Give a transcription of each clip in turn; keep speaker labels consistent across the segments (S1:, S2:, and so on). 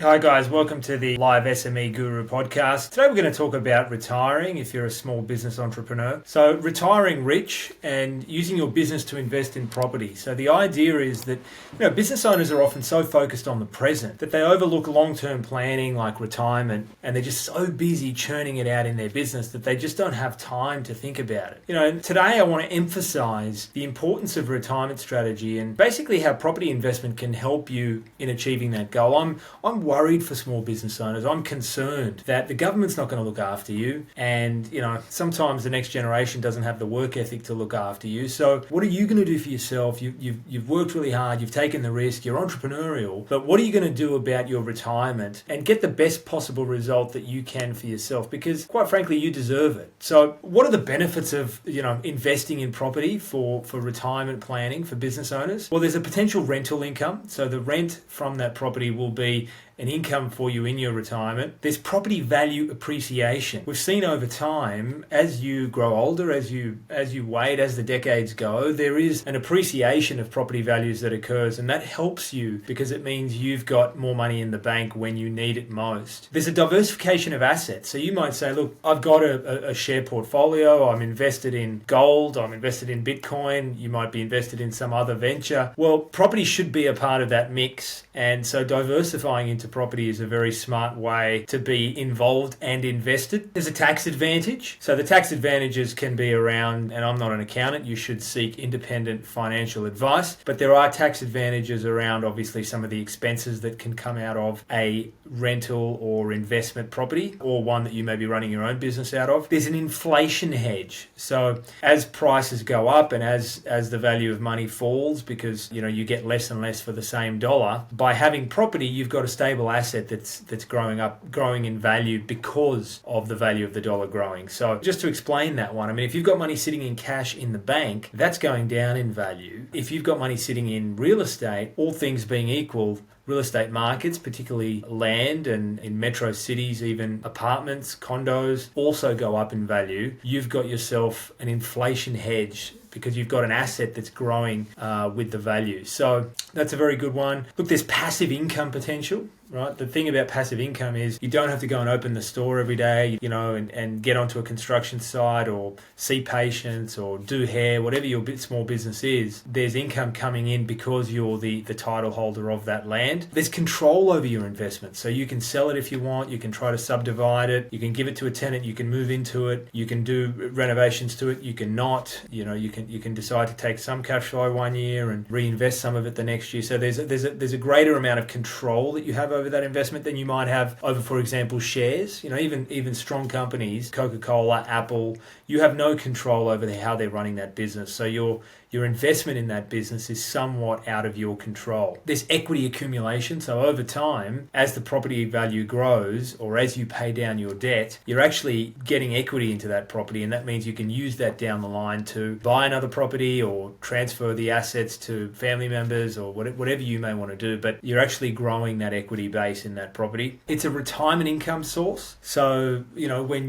S1: Hi guys, welcome to the live SME Guru podcast. Today we're going to talk about retiring if you're a small business entrepreneur. So retiring rich and using your business to invest in property. So the idea is that business owners are often so focused on the present that they overlook long-term planning like retirement, and they're just so busy churning it out in their business that they just don't have time to think about it. And today I want to emphasize the importance of retirement strategy and basically how property investment can help you in achieving that goal. I'm worried for small business owners. I'm concerned that the government's not going to look after you, and sometimes the next generation doesn't have the work ethic to look after you. So what are you going to do for yourself? You've worked really hard, you've taken the risk, you're entrepreneurial, but what are you going to do about your retirement and get the best possible result that you can for yourself? Because quite frankly, you deserve it. So what are the benefits of investing in property for retirement planning for business owners? Well, there's a potential rental income. So the rent from that property will be an income for you in your retirement. There's property value appreciation. We've seen over time, as you grow older, as you wait, as the decades go, there is an appreciation of property values that occurs, and that helps you because it means you've got more money in the bank when you need it most. There's a diversification of assets. So you might say, look, I've got a share portfolio, I'm invested in gold, I'm invested in Bitcoin, you might be invested in some other venture. Well, property should be a part of that mix, and so diversifying into property is a very smart way to be involved and invested. There's a tax advantage. So the tax advantages can be around, and I'm not an accountant, you should seek independent financial advice, but there are tax advantages around obviously some of the expenses that can come out of a rental or investment property, or one that you may be running your own business out of. There's an inflation hedge. So as prices go up and as the value of money falls, because you get less and less for the same dollar, by having property, you've got a stable asset that's growing in value because of the value of the dollar growing. So just to explain that one, if you've got money sitting in cash in the bank, that's going down in value. If you've got money sitting in real estate, all things being equal, real estate markets, particularly land and in metro cities, even apartments, condos, also go up in value. You've got yourself an inflation hedge because you've got an asset that's growing with the value. So that's a very good one. Look, there's passive income potential. Right. The thing about passive income is you don't have to go and open the store every day, and get onto a construction site or see patients or do hair, whatever your small business is. There's income coming in because you're the title holder of that land. There's control over your investment. So you can sell it if you want. You can try to subdivide it. You can give it to a tenant. You can move into it. You can do renovations to it. You can not. You can decide to take some cash flow one year and reinvest some of it the next year. So there's a greater amount of control that you have over that investment than you might have over, for example, shares. Even strong companies, Coca-Cola, Apple, you have no control over how they're running that business. So your investment in that business is somewhat out of your control. There's equity accumulation. So over time, as the property value grows or as you pay down your debt, you're actually getting equity into that property, and that means you can use that down the line to buy another property or transfer the assets to family members or whatever you may want to do, but you're actually growing that equity base in that property. It's a retirement income source. So, when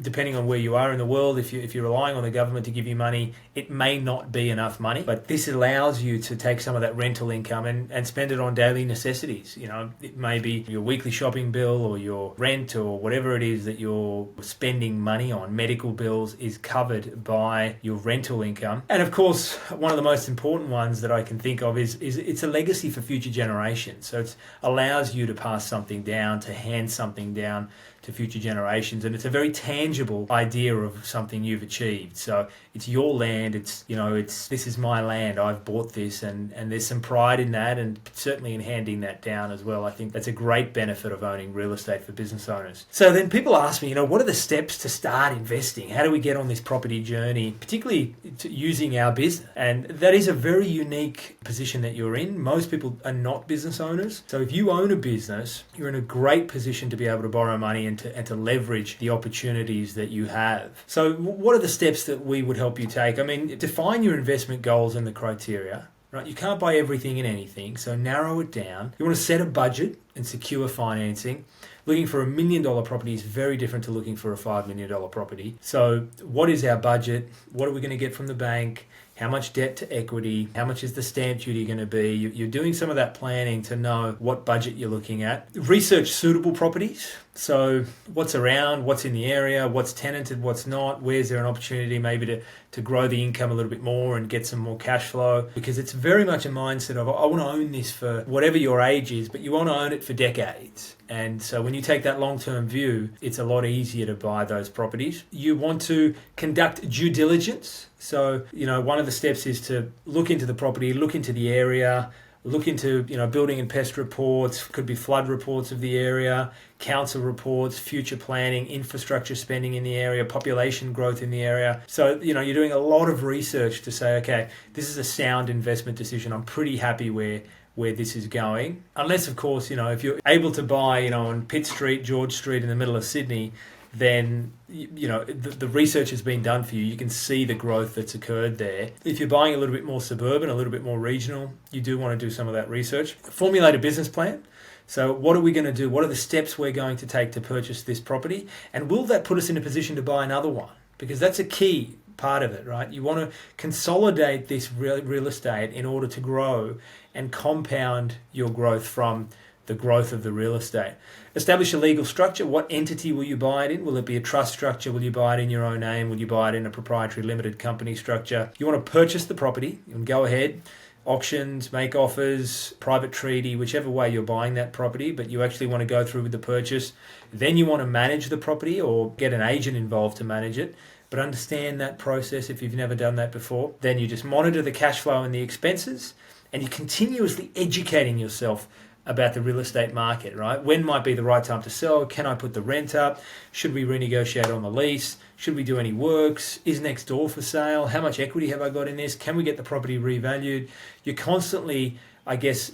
S1: depending on where you are in the world, if you're relying on the government to give you money, it may not be enough money, but this allows you to take some of that rental income and spend it on daily necessities. It may be your weekly shopping bill or your rent or whatever it is that you're spending money on. Medical bills is covered by your rental income. And of course, one of the most important ones that I can think of is it's a legacy for future generations. So it allows you to pass something down, to hand something down to future generations, and it's a very tangible idea of something you've achieved. So it's your land, it's this is my land, I've bought this, and there's some pride in that, and certainly in handing that down as well. I think that's a great benefit of owning real estate for business owners. So then people ask me, what are the steps to start investing? How do we get on this property journey, particularly using our business? And that is a very unique position that you're in. Most people are not business owners. So if you own a business, you're in a great position to be able to borrow money and to leverage the opportunities that you have. So what are the steps that we would help you take? Define your investment goals and the criteria. Right? You can't buy everything and anything, so narrow it down. You want to set a budget and secure financing. Looking for $1 million property is very different to looking for a $5 million property. So what is our budget? What are we going to get from the bank? how much debt to equity, how much is the stamp duty going to be. You're doing some of that planning to know what budget you're looking at. Research suitable properties. So what's around, what's in the area, what's tenanted, what's not, where's there an opportunity maybe to grow the income a little bit more and get some more cash flow, because it's very much a mindset of, I want to own this for whatever your age is, but you want to own it for decades. And so when you take that long-term view, it's a lot easier to buy those properties. You want to conduct due diligence. So, one of the steps is to look into the property, look into the area, look into, building and pest reports, could be flood reports of the area, council reports, future planning, infrastructure spending in the area, population growth in the area. So, you're doing a lot of research to say, okay, this is a sound investment decision. I'm pretty happy where this is going. Unless, of course, if you're able to buy, on Pitt Street, George Street in the middle of Sydney, then the research has been done for you. You can see the growth that's occurred there. If you're buying a little bit more suburban, a little bit more regional, you do want to do some of that research. Formulate a business plan. So what are we going to do? What are the steps we're going to take to purchase this property? And will that put us in a position to buy another one? Because that's a key part of it, right? You want to consolidate this real estate in order to grow and compound your growth from the growth of the real estate. Establish a legal structure. What entity will you buy it in? Will it be a trust structure? Will you buy it in your own name? Will you buy it in a proprietary limited company structure? You want to purchase the property. You can go ahead, auctions, make offers, private treaty, whichever way you're buying that property, but you actually want to go through with the purchase. Then you want to manage the property or get an agent involved to manage it. But understand that process if you've never done that before. Then you just monitor the cash flow and the expenses, and you're continuously educating yourself about the real estate market, right? When might be the right time to sell? Can I put the rent up? Should we renegotiate on the lease? Should we do any works? Is next door for sale? How much equity have I got in this? Can we get the property revalued? You're constantly,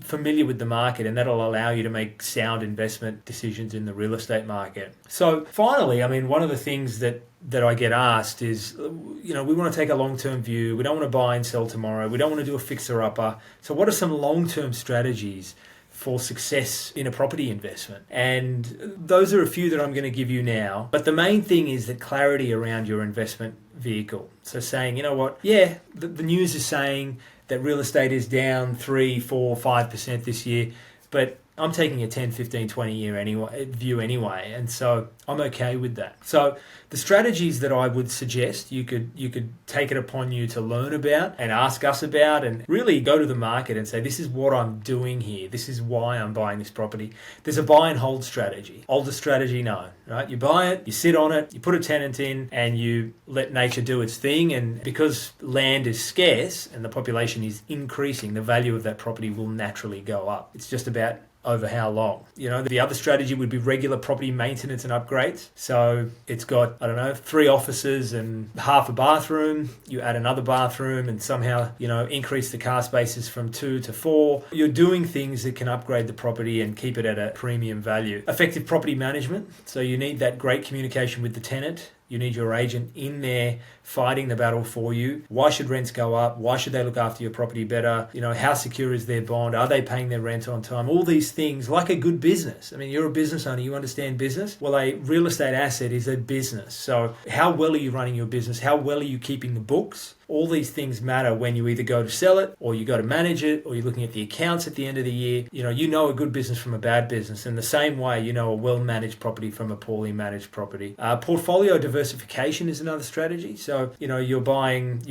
S1: familiar with the market, and that'll allow you to make sound investment decisions in the real estate market. So finally, one of the things that I get asked is, we want to take a long-term view. We don't want to buy and sell tomorrow. We don't want to do a fixer-upper. So what are some long-term strategies for success in a property investment? And those are a few that I'm going to give you now. But the main thing is that clarity around your investment vehicle. So saying, the news is saying that real estate is down 3, 4, 5% this year, but I'm taking a 10, 15, 20 year view anyway, and so I'm okay with that. So the strategies that I would suggest, you could take it upon you to learn about and ask us about, and really go to the market and say, this is what I'm doing here. This is why I'm buying this property. There's a buy and hold strategy. Older strategy, no, right? You buy it, you sit on it, you put a tenant in, and you let nature do its thing. And because land is scarce and the population is increasing, the value of that property will naturally go up. It's just about over how long. The other strategy would be regular property maintenance and upgrades. So it's got, 3 offices and half a bathroom. You add another bathroom and somehow, increase the car spaces from 2 to 4. You're doing things that can upgrade the property and keep it at a premium value. Effective property management. So you need that great communication with the tenant. You need your agent in there fighting the battle for you. Why should rents go up? Why should they look after your property better? How secure is their bond? Are they paying their rent on time? All these things, like a good business. You're a business owner, you understand business. Well, a real estate asset is a business. So how well are you running your business? How well are you keeping the books? All these things matter when you either go to sell it, or you go to manage it, or you're looking at the accounts at the end of the year. You know a good business from a bad business. In the same way, you know a well-managed property from a poorly managed property. Portfolio diversification is another strategy. So, you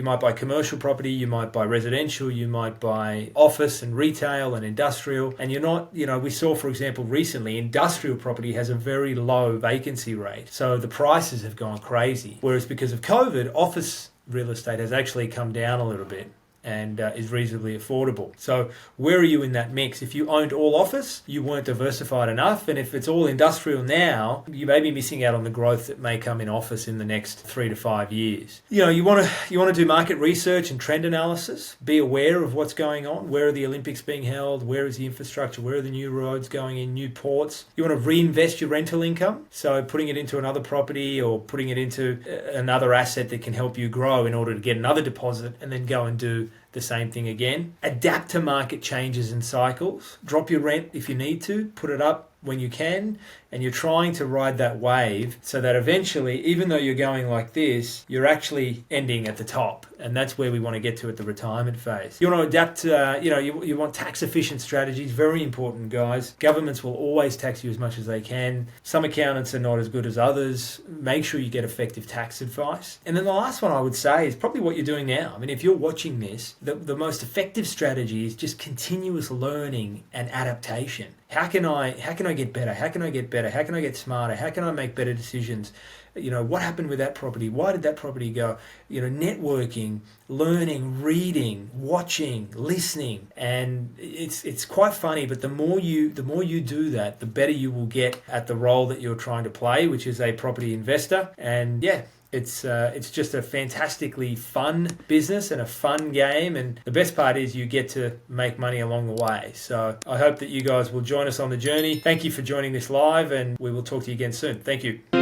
S1: might buy commercial property, you might buy residential, you might buy office and retail and industrial. And you're not, we saw, for example, recently, industrial property has a very low vacancy rate. So the prices have gone crazy. Whereas because of COVID, office real estate has actually come down a little bit and is reasonably affordable. So where are you in that mix? If you owned all office, you weren't diversified enough. And if it's all industrial now, you may be missing out on the growth that may come in office in the next 3 to 5 years. You want to do market research and trend analysis. Be aware of what's going on. Where are the Olympics being held? Where is the infrastructure? Where are the new roads going in, new ports? You want to reinvest your rental income. So putting it into another property or putting it into another asset that can help you grow in order to get another deposit and then go and do the same thing again. Adapt to market changes and cycles. Drop your rent if you need to. Put it up when you can. and you're trying to ride that wave so that eventually, even though you're going like this, you're actually ending at the top. And that's where we want to get to at the retirement phase. You want to adapt, you want tax efficient strategies, very important, guys. Governments will always tax you as much as they can. Some accountants are not as good as others. Make sure you get effective tax advice. And then the last one I would say is probably what you're doing now. I mean, if you're watching this, the most effective strategy is just continuous learning and adaptation. How can I get better? How can I get better? How can I get smarter? How can I make better decisions? What happened with that property? Why did that property go? Networking, learning, reading, watching, listening. And it's quite funny, but the more you do that, the better you will get at the role that you're trying to play, which is a property investor. And yeah, it's just a fantastically fun business and a fun game, and the best part is you get to make money along the way. So I hope that you guys will join us on the journey. Thank you for joining this live, and we will talk to you again soon. Thank you.